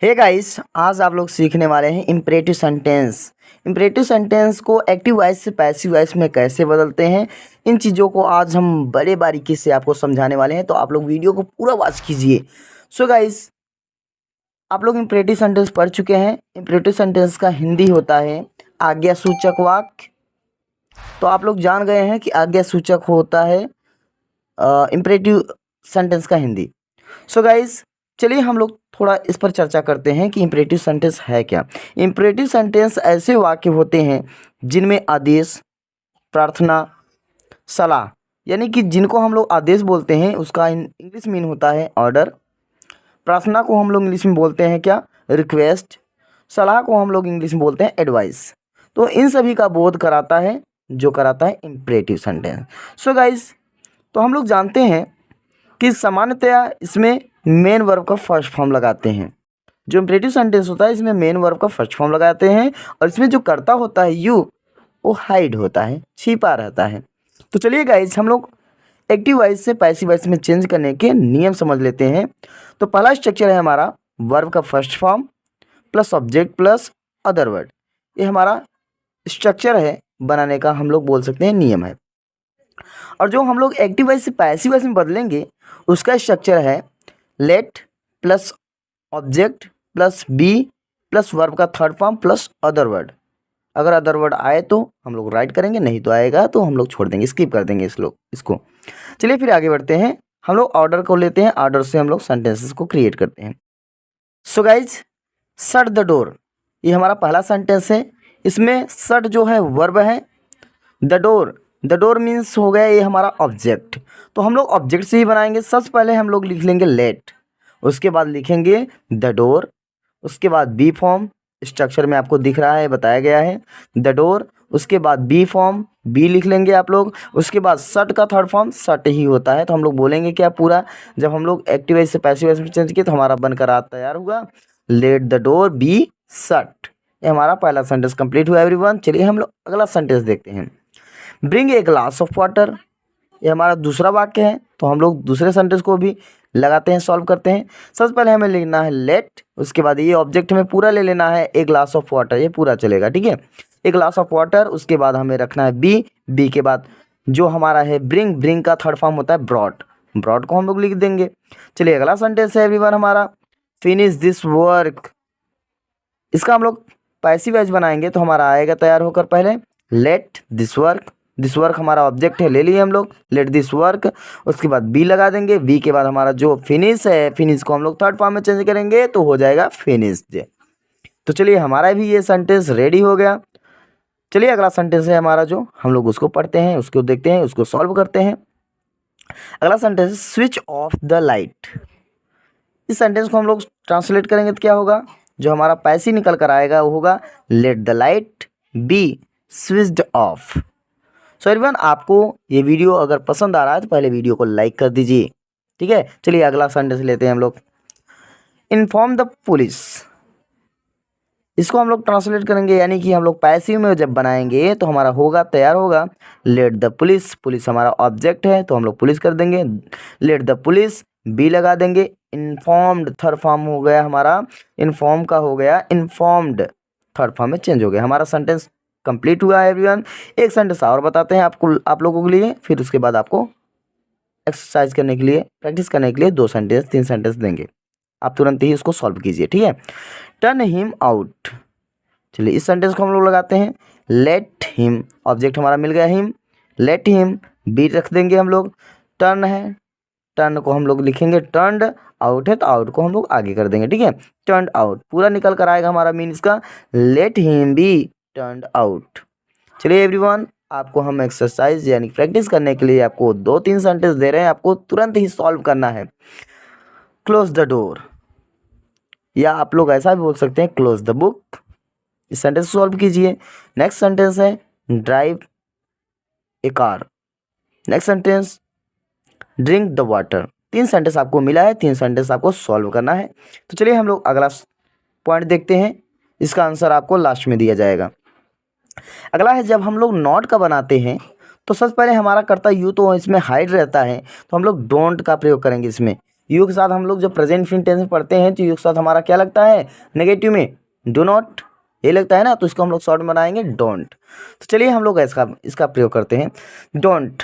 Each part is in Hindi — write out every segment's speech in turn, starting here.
हे गाइस, आज आप लोग सीखने वाले हैं इम्परेटिव सेंटेंस। इम्परेटिव सेंटेंस को एक्टिव वॉइस से पैसिव वॉइस में कैसे बदलते हैं, इन चीज़ों को आज हम बड़े बारीकी से आपको समझाने वाले हैं। तो आप लोग वीडियो को पूरा वॉच कीजिए। सो गाइस, आप लोग इम्परेटिव सेंटेंस पढ़ चुके हैं। इम्परेटिव सेंटेंस का हिंदी होता है आज्ञा सूचक वाक्य। तो आप लोग जान गए हैं कि आज्ञा सूचक होता है इम्परेटिव सेंटेंस का हिंदी। सो गाइस, चलिए हम लोग थोड़ा इस पर चर्चा करते हैं कि इम्परेटिव सेंटेंस है क्या। इम्परेटिव सेंटेंस ऐसे वाक्य होते हैं जिनमें आदेश, प्रार्थना, सलाह, यानी कि जिनको हम लोग आदेश बोलते हैं उसका इंग्लिश मीन होता है ऑर्डर। प्रार्थना को हम लोग इंग्लिश में बोलते हैं क्या, रिक्वेस्ट। सलाह को हम लोग इंग्लिश में बोलते हैं एडवाइस। तो इन सभी का बोध कराता है जो कराता है इम्परेटिव सेंटेंस। सो गाइस, तो हम लोग जानते हैं कि सामान्यतया इसमें मेन वर्ब का फर्स्ट फॉर्म लगाते हैं। जो इम्परेटिव सेंटेंस होता है इसमें मेन वर्ब का फर्स्ट फॉर्म लगाते हैं और इसमें जो कर्ता होता है यू, वो हाइड होता है, छिपा रहता है। तो चलिए गाइस, हम लोग एक्टिव वॉइस से पैसिव वॉइस में चेंज करने के नियम समझ लेते हैं। तो पहला स्ट्रक्चर है हमारा वर्ब का first form plus object plus other word. ये हमारा स्ट्रक्चर है बनाने का, हम लोग बोल सकते हैं नियम है। और जो हम लोग एक्टिव वॉइस से पैसिव वॉइस में बदलेंगे उसका स्ट्रक्चर है let plus object plus be plus verb का third form plus other word. अगर अदर वर्ड आए तो हम लोग राइट करेंगे, नहीं तो आएगा तो हम लोग छोड़ देंगे, स्किप कर देंगे इसको। चलिए फिर आगे बढ़ते हैं। हम लोग ऑर्डर को लेते हैं, ऑर्डर से हम लोग सेंटेंसेस को क्रिएट करते हैं। So guys, shut the door, ये हमारा पहला सेंटेंस है। इसमें शट जो है वर्ब है, द डोर मीन्स हो गया ये हमारा ऑब्जेक्ट। तो हम लोग ऑब्जेक्ट से ही बनाएंगे। सबसे पहले हम लोग लिख लेंगे लेट, उसके बाद लिखेंगे द डोर, उसके बाद बी फॉर्म, स्ट्रक्चर में आपको दिख रहा है, बताया गया है द डोर, उसके बाद बी फॉर्म, बी लिख लेंगे आप लोग। उसके बाद शट का थर्ड फॉर्म शट ही होता है। तो हम लोग बोलेंगे क्या पूरा, जब हम लोग एक्टिव वॉइस से पैसिव वॉइस में चेंज किए तो हमारा बनकर आज तैयार हुआ let the door be shut. ये हमारा पहला सेंटेंस कंप्लीट हुआ एवरीवन। चलिए हम लोग अगला सेंटेंस देखते हैं। Bring a glass of water, ये हमारा दूसरा वाक्य है। तो हम लोग दूसरे सेंटेंस को भी लगाते हैं, सॉल्व करते हैं। सबसे पहले हमें लिखना है लेट, उसके बाद ये ऑब्जेक्ट में पूरा ले लेना है ए ग्लास ऑफ वाटर, ये पूरा चलेगा, ठीक है। ए ग्लास ऑफ वाटर, उसके बाद हमें रखना है बी के बाद जो हमारा है ब्रिंग का थर्ड फॉर्म होता है ब्रॉड को हम लोग लिख देंगे। चलिए अगला सेंटेंस है एवरीवन हमारा फिनिश दिस वर्क। इसका हम लोग पैसिव वॉइस बनाएंगे तो हमारा आएगा तैयार होकर पहले लेट दिस वर्क हमारा ऑब्जेक्ट है, ले लिए हम लोग लेट दिस वर्क। उसके बाद बी लगा देंगे, बी के बाद हमारा जो फिनिश है, फिनिश को हम लोग थर्ड फॉर्म में चेंज करेंगे तो हो जाएगा फिनिश्ड। तो चलिए हमारा भी ये सेंटेंस रेडी हो गया। चलिए अगला सेंटेंस है हमारा जो हम लोग उसको पढ़ते हैं, उसको देखते हैं, उसको सॉल्व करते हैं। अगला sentence switch off the light. इस सेंटेंस को हम लोग ट्रांसलेट करेंगे तो क्या होगा, जो हमारा पैसिव निकल कर आएगा वो होगा let the light B switched off. So everyone, आपको ये वीडियो अगर पसंद आ रहा है तो पहले वीडियो को लाइक कर दीजिए, ठीक है। चलिए अगला सेंटेंस लेते हैं हम लोग इन्फॉर्म द पुलिस। इसको हम लोग ट्रांसलेट करेंगे, यानी कि हम लोग पैसिव में जब बनाएंगे तो हमारा होगा तैयार होगा लेट द पुलिस हमारा ऑब्जेक्ट है तो हम लोग पुलिस कर देंगे, लेट द पुलिस बी लगा देंगे। इन्फॉर्म्ड थर्ड फॉर्म हो गया हमारा, इन्फॉर्म का हो गया इन्फॉर्म्ड, थर्ड फॉर्म में चेंज हो गया। हमारा सेंटेंस कंप्लीट हुआ है एवरीवन। एक सेंटेंस और बताते हैं आप लोगों के लिए, फिर उसके बाद आपको एक्सरसाइज करने के लिए, प्रैक्टिस करने के लिए 2 सेंटेंस 3 सेंटेंस देंगे। आप तुरंत ही उसको सॉल्व कीजिए, ठीक है। Turn him out. चलिए इस सेंटेंस को हम लोग लगाते हैं लेट हिम, ऑब्जेक्ट हमारा मिल गया हिम, लेट हिम बी रख देंगे हम लोग। टर्न है, टर्न को हम लोग लिखेंगे टर्नड, आउट है तो आउट को हम लोग आगे कर देंगे, ठीक है। टर्नड आउट पूरा निकल कर आएगा हमारा मीन इसका let him B turned out. चलिए एवरीवन, आपको हम एक्सरसाइज यानी प्रैक्टिस करने के लिए आपको 2-3 सेंटेंस दे रहे हैं, आपको तुरंत ही सॉल्व करना है। क्लोज द डोर, या आप लोग ऐसा भी बोल सकते हैं क्लोज द बुक। इस सेंटेंस सॉल्व कीजिए। नेक्स्ट सेंटेंस है drive A car. Next sentence drink the water. 3 sentence आपको मिला है, 3 सेंटेंस आपको सॉल्व करना है। तो चलिए हम लोग अगला पॉइंट देखते हैं, इसका आंसर आपको लास्ट में दिया जाएगा। अगला है जब हम लोग नॉट का बनाते हैं तो सबसे पहले हमारा कर्ता यू तो इसमें हाइड रहता है, तो हम लोग डोंट का प्रयोग करेंगे इसमें, यू के साथ हम लोग जब प्रेजेंट इंफिनिट टेंस में पढ़ते हैं तो यू के साथ हमारा क्या लगता है नेगेटिव में, डू नॉट, ये लगता है ना, तो इसको हम लोग शॉर्ट में बनाएंगे डोंट। तो चलिए हम लोग इसका प्रयोग करते हैं। डोंट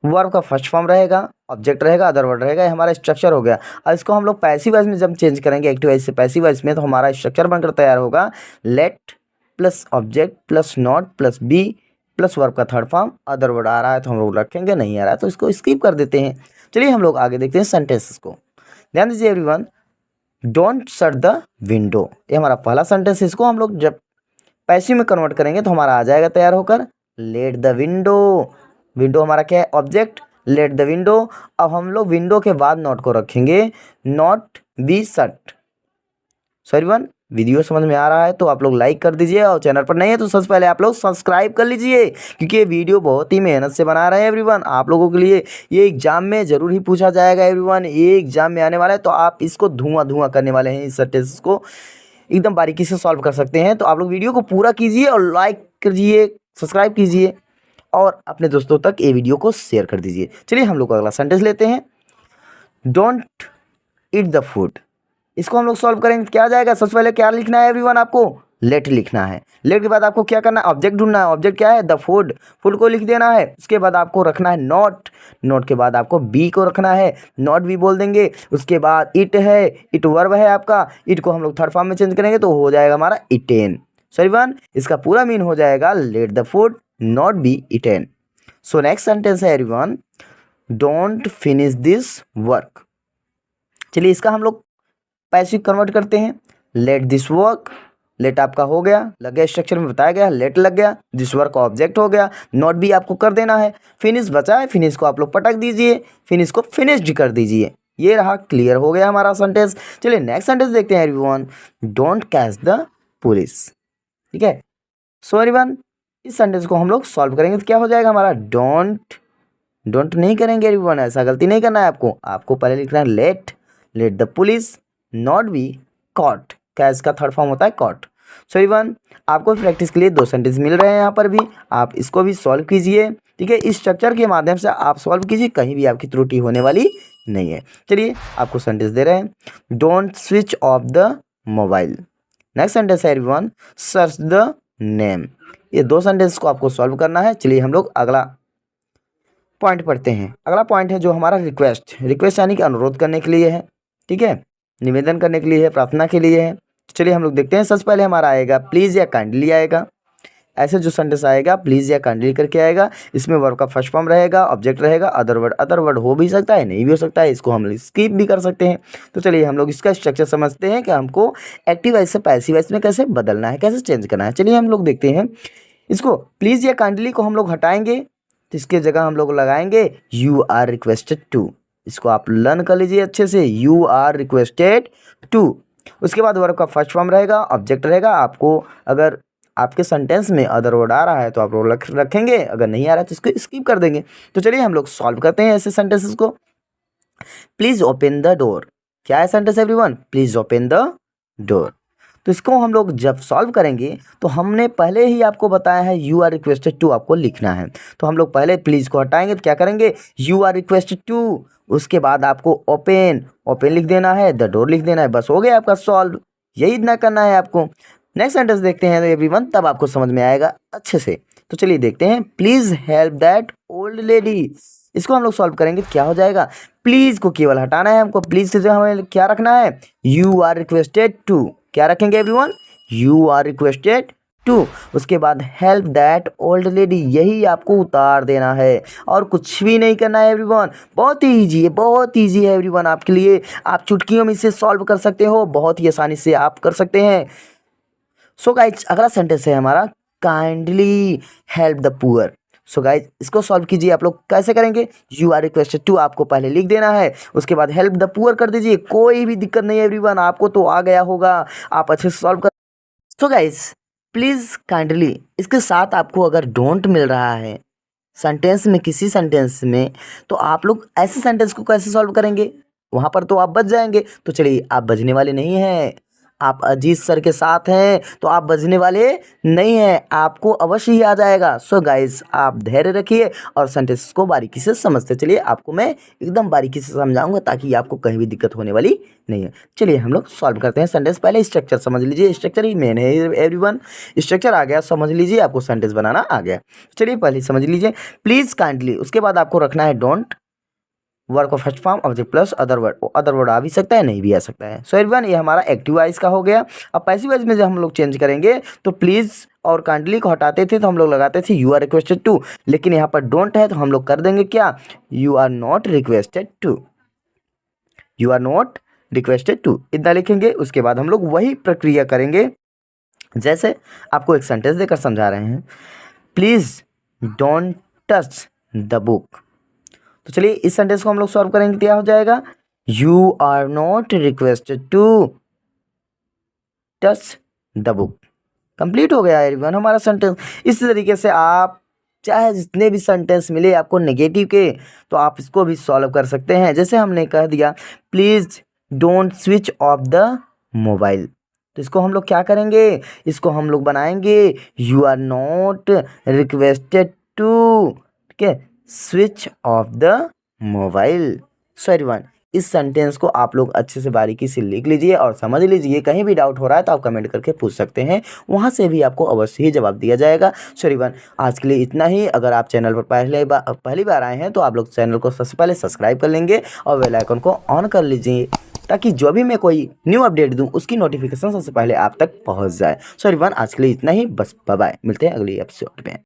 वर्ब का फर्स्ट फॉर्म रहेगा, ऑब्जेक्ट रहेगा, अदर वर्ड रहेगा, ये हमारा स्ट्रक्चर हो गया। अब इसको हम लोग पैसिव वॉइस में जब चेंज करेंगे एक्टिव वॉइस से पैसिव वॉइस में, तो हमारा स्ट्रक्चर बनकर तैयार होगा let plus object plus not plus be plus verb का थर्ड फॉर्म, अदर वर्ड आ रहा है तो हम लोग रखेंगे, नहीं आ रहा है तो इसको स्किप कर देते हैं। चलिए हम लोग आगे देखते हैं सेंटेंसेस को। ध्यान दीजिए everyone, don't shut the window, ये हमारा पहला सेंटेंस है। इसको हम लोग जब पैसिव में कन्वर्ट करेंगे तो हमारा आ जाएगा तैयार होकर लेट द विंडो। विंडो हमारा क्या है ऑब्जेक्ट, लेट द विंडो। अब हम लोग विंडो के बाद नॉट को रखेंगे, not be shut. Sorry one, video समझ में आ रहा है तो आप लोग लाइक कर दीजिए, और चैनल पर नहीं है तो सबसे पहले आप लोग सब्सक्राइब कर लीजिए, क्योंकि ये वीडियो बहुत ही मेहनत से बना रहे हैं एवरीवन आप लोगों के लिए। ये एग्जाम में ज़रूर ही पूछा जाएगा एवरीवन, ये एग्जाम में आने वाला है, तो आप इसको धुआं करने वाले हैं। इस सेंटेंस को एकदम बारीकी से सॉल्व कर सकते हैं। तो आप लोग वीडियो को पूरा कीजिए और लाइक कीजिए, सब्सक्राइब कीजिए और अपने दोस्तों तक ये वीडियो को शेयर कर दीजिए। चलिए हम लोग अगला सेंटेंस लेते हैं। डोंट ईट द फूड, इसको हम लोग सॉल्व करेंगे, क्या आ जाएगा? सबसे पहले क्या लिखना है एवरीवन? आपको लेट लिखना है। लेट के बाद आपको क्या करना है? ऑब्जेक्ट ढूंढना है। ऑब्जेक्ट क्या है? द फूड, फूड को लिख देना है। उसके बाद आपको रखना है नॉट, नॉट के बाद आपको बी को रखना है, नॉट बी बोल देंगे। उसके बाद इट है, इट वर्ब है आपका, इट को हम लोग थर्ड फॉर्म में चेंज करेंगे तो हो जाएगा हमारा इटेन। सो एवरीवन इसका पूरा मीन हो जाएगा let the food not be eaten. So next sentence है everyone, don't finish this work. चलिए इसका हम लोग पैसिव कन्वर्ट करते हैं। लेट दिस वर्क, लेट आपका हो गया, लग गया, स्ट्रक्चर में बताया गया, लेट लग गया, दिस वर्क ऑब्जेक्ट हो गया, नॉट भी आपको कर देना है, फिनिश बचा है, फिनिश को आप लोग पटक दीजिए, फिनिश को फिनिश्ड कर दीजिए। ये रहा, क्लियर हो गया हमारा सेंटेंस। चलिए नेक्स्ट सेंटेंस देखते हैं everyone, don't catch the police. ठीक है, सो एवरीवन इस सेंटेंस को हम लोग सॉल्व करेंगे तो क्या हो जाएगा हमारा? डोंट, डोंट नहीं करेंगे एवरीवन, ऐसा गलती नहीं करना है आपको। आपको पहले लिखना है let, let the police not be caught, catch का थर्ड फॉर्म होता है कॉट। सो एवरीवन आपको प्रैक्टिस के लिए 2 सेंटेंस मिल रहे हैं यहाँ पर भी, आप इसको भी सॉल्व कीजिए। ठीक है, इस स्ट्रक्चर के माध्यम से आप सॉल्व कीजिए, कहीं भी आपकी त्रुटि होने वाली नहीं है। चलिए आपको सेंटेंस दे रहे हैं, don't switch off the mobile. Next sentence है एवरीवन, सर्च द नेम। ये 2 सेंटेंस को आपको सॉल्व करना है। चलिए हम लोग अगला पॉइंट पढ़ते हैं। अगला पॉइंट है जो हमारा रिक्वेस्ट, रिक्वेस्ट यानी कि अनुरोध करने के लिए है। ठीक है, निवेदन करने के लिए है, प्रार्थना के लिए है। चलिए हम लोग देखते हैं। सबसे पहले हमारा आएगा प्लीज़ या काइंडली आएगा। ऐसे जो सेंटेंस आएगा प्लीज़ या काइंडली करके आएगा, इसमें वर्ब का फर्स्ट फॉर्म रहेगा, ऑब्जेक्ट रहेगा, अदर वर्ड हो भी सकता है, नहीं भी हो सकता है, इसको हम स्किप भी कर सकते हैं। तो चलिए हम लोग इसका स्ट्रक्चर समझते हैं कि हमको एक्टिव वॉइस से पैसिव वॉइस में कैसे बदलना है, कैसे चेंज करना है। चलिए हम लोग देखते हैं। इसको प्लीज़ या काइंडली को हम लोग हटाएंगे तो इसके जगह हम लोग लगाएंगे यू आर रिक्वेस्टेड टू। इसको आप लर्न कर लीजिए अच्छे से, यू आर रिक्वेस्टेड टू। उसके बाद वर्ब का फर्स्ट फॉर्म रहेगा, ऑब्जेक्ट रहेगा। आपको अगर आपके सेंटेंस में अदर वर्ड आ रहा है तो आप लोग रखेंगे, अगर नहीं आ रहा है तो इसको स्किप कर देंगे। तो चलिए हम लोग सॉल्व करते हैं ऐसे सेंटेंसेस को। प्लीज ओपन द डोर, क्या है sentence everyone? Please open the door. तो इसको हम लोग जब सॉल्व करेंगे तो हमने पहले ही आपको बताया है यू आर रिक्वेस्टेड टू आपको लिखना है। तो हम लोग पहले प्लीज़ को हटाएंगे तो क्या करेंगे? यू आर रिक्वेस्टेड टू, उसके बाद आपको ओपन, ओपन लिख देना है, द डोर लिख देना है, बस हो गया आपका सॉल्व। यही इतना करना है आपको। नेक्स्ट सेंटेंस देखते हैं एवरीवन, तब आपको समझ में आएगा अच्छे से। तो चलिए देखते हैं, please help that old lady. इसको हम लोग सॉल्व करेंगे तो क्या हो जाएगा? प्लीज़ को केवल हटाना है हमको, प्लीज़ से हमें क्या रखना है? You are requested to. क्या रखेंगे everyone? You are requested to. उसके बाद हेल्प दैट ओल्ड लेडी, यही आपको उतार देना है और कुछ भी नहीं करना है एवरीवन। बहुत ही ईजी है, बहुत ईजी है एवरीवन आपके लिए। आप चुटकियों में इसे सॉल्व कर सकते हो, बहुत ही आसानी से आप कर सकते हैं। सो गाइज अगला सेंटेंस है हमारा, kindly help the poor. So guys इसको सॉल्व कीजिए। आप लोग कैसे करेंगे? यू आर रिक्वेस्टेड टू आपको पहले लिख देना है, उसके बाद हेल्प द पुअर कर दीजिए। कोई भी दिक्कत नहीं है एवरीवन, आपको तो आ गया होगा, आप अच्छे से सॉल्व कर। सो गाइज प्लीज़ काइंडली, इसके साथ आपको अगर डोंट मिल रहा है सेंटेंस में, किसी सेंटेंस में, तो आप लोग ऐसे सेंटेंस को कैसे सॉल्व करेंगे? वहाँ पर तो आप बच जाएंगे। तो चलिए आप बचने वाले नहीं हैं, आप अजीत सर के साथ हैं तो आप बचने वाले नहीं हैं, आपको अवश्य ही आ जाएगा। सो गाइस, आप धैर्य रखिए और सेंटेंस को बारीकी से समझते चलिए। आपको मैं एकदम बारीकी से समझाऊंगा ताकि आपको कहीं भी दिक्कत होने वाली नहीं है। चलिए हम लोग सॉल्व करते हैं सेंटेंस। पहले स्ट्रक्चर समझ लीजिए, स्ट्रक्चर ही मेन है एवरीवन। स्ट्रक्चर आ गया, समझ लीजिए, आपको सेंटेंस बनाना आ गया। चलिए पहले समझ लीजिए, प्लीज़ काइंडली, उसके बाद आपको रखना है don't, work of first form, object plus other word आ भी सकता है, नहीं भी आ सकता है। सो एवरीवन, ये हमारा एक्टिव वॉइस का हो गया। अब पैसिव वॉइस में जब हम लोग चेंज करेंगे तो प्लीज़ और काइंडली को हटाते थे तो हम लोग लगाते थे यू आर रिक्वेस्टेड टू, लेकिन यहाँ पर डोंट है तो हम लोग कर देंगे क्या, you are not requested to, you are not requested to, इतना लिखेंगे। उसके बाद हम लोग वही प्रक्रिया करेंगे जैसे आपको एक सेंटेंस देकर समझा रहे हैं, please don't touch the book. तो चलिए इस सेंटेंस को हम लोग सॉल्व करेंगे, क्या हो जाएगा, you are not requested to touch the book. Complete हो गया एवरीवन हमारा सेंटेंस। इस तरीके से आप चाहे जितने भी सेंटेंस मिले आपको नेगेटिव के, तो आप इसको भी सॉल्व कर सकते हैं। जैसे हमने कह दिया, please don't switch off the mobile, तो इसको हम लोग क्या करेंगे, इसको हम लोग बनाएंगे you are not requested to, ठीक है, switch off the mobile. So everyone, इस सेंटेंस को आप लोग अच्छे से बारीकी से लिख लीजिए और समझ लीजिए। कहीं भी डाउट हो रहा है तो आप कमेंट करके पूछ सकते हैं, वहाँ से भी आपको अवश्य ही जवाब दिया जाएगा। सो एवरीवन, आज के लिए इतना ही। अगर आप चैनल पर पहली बार आए हैं तो आप लोग चैनल को सबसे पहले सब्सक्राइब कर लेंगे और बेल आइकन को ऑन कर लीजिए ताकि जो भी मैं कोई न्यू अपडेट दूं उसकी नोटिफिकेशन सबसे पहले आप तक पहुंच जाए। सो एवरीवन, आज के लिए इतना ही, बस बाय बाय, मिलते हैं अगली एपिसोड में।